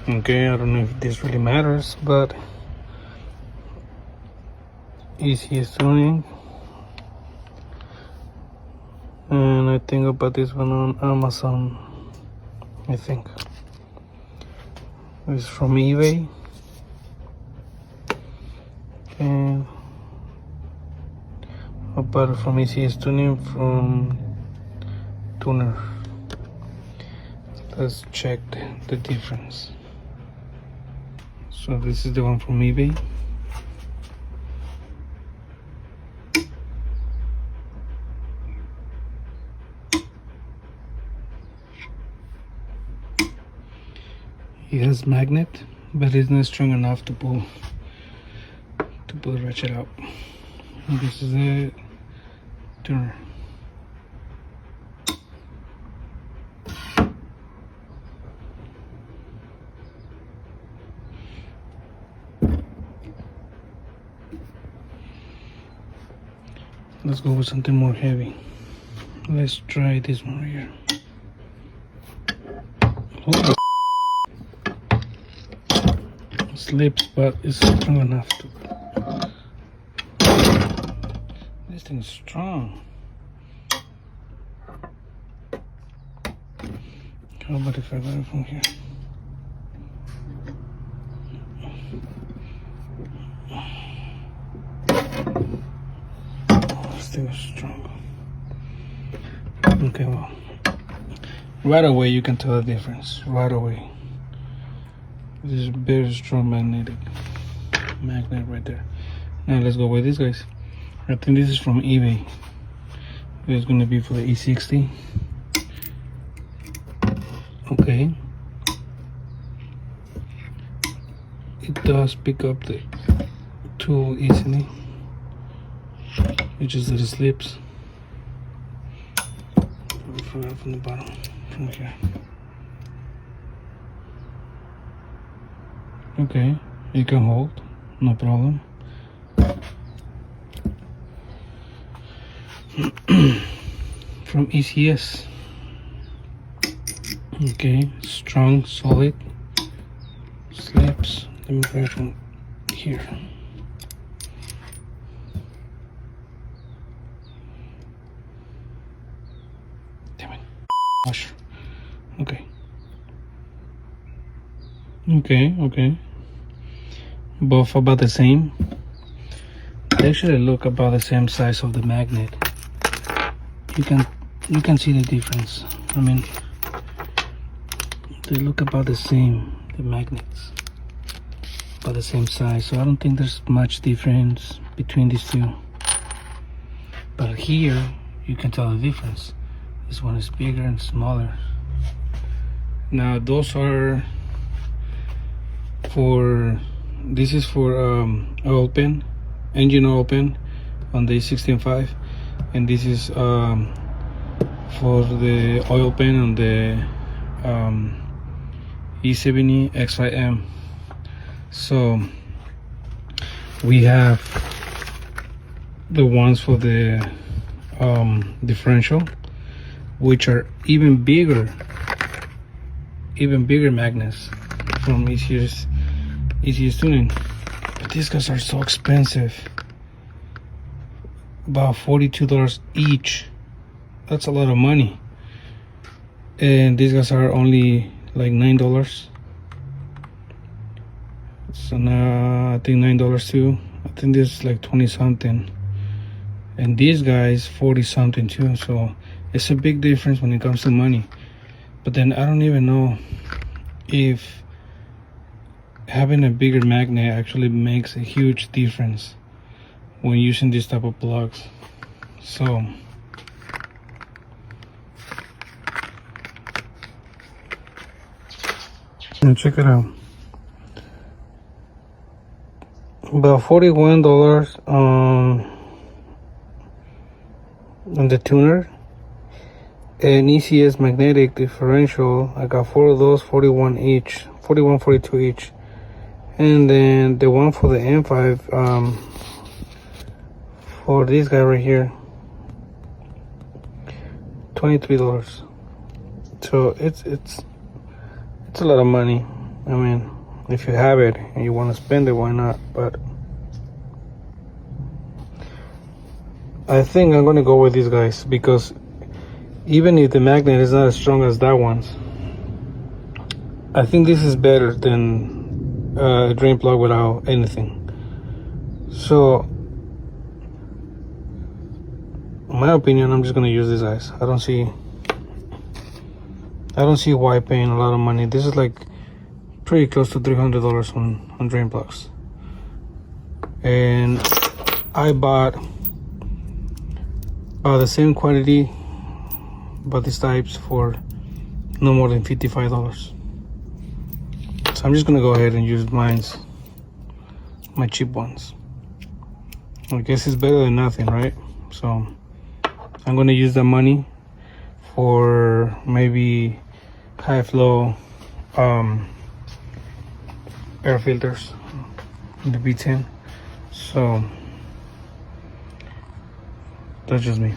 Okay, I don't know if this really matters, but easiest tuning. And I think about this one on Amazon. I think it's from eBay. And I bought it from easiest tuning from tuner. Let's check the difference. So this is the one from eBay. It has magnet, but it's not strong enough to pull the ratchet out. And this is the tuner. Let's go with something more heavy. Let's try this one right here. Holy slips, but it's strong enough to. This thing's strong. How about if I got it from here? This thing is strong. Okay, well, right away you can tell the difference. Right away. This is very strong magnet right there. Now let's go with this, guys. I think this is from eBay. It's gonna be for the E60. Okay. It does pick up the tool easily. It's just that it slips. From the bottom, from here. Okay, you can hold, no problem. From ECS. Okay, strong, solid, slips. Let me grab from here. Damn it. Gosh. Okay. Okay. Both about the same. They actually look about the same size of the magnet. You can see the difference. I mean, they look about the same, the magnets, about the same size. So I don't think there's much difference between these two. But here you can tell the difference. This one is bigger and smaller. Now those are for, this is for oil pan, engine oil pan on the 16.5, and this is for the oil pan on the E70 XIM. So we have the ones for the differential, which are even bigger magnets from easiest tuning. But these guys are so expensive, about $42 each. That's a lot of money. And these guys are only like $9. So now I think $9 too. I think this is like 20 something, and these guys 40 something too. So it's a big difference when it comes to money. But then I don't even know if having a bigger magnet actually makes a huge difference when using this type of plugs. So and check it out. About $41 on the tuner, and ECS magnetic differential. I got 4 of those, 41 each, 41, 42 each. And then the one for the M5, for this guy right here, $23. So it's a lot of money. I mean, if you have it and you want to spend it, why not? But I think I'm gonna go with these guys, because even if the magnet is not as strong as that one's, I think this is better than a drain plug without anything. So in my opinion, I'm just gonna use these guys. I don't see why paying a lot of money. This is like pretty close to $300 on drain plugs, and I bought the same quantity but these types for no more than $55. So I'm just gonna go ahead and use my cheap ones. I guess it's better than nothing, right? So I'm gonna use the money for maybe high flow air filters in the B10. So that's just me.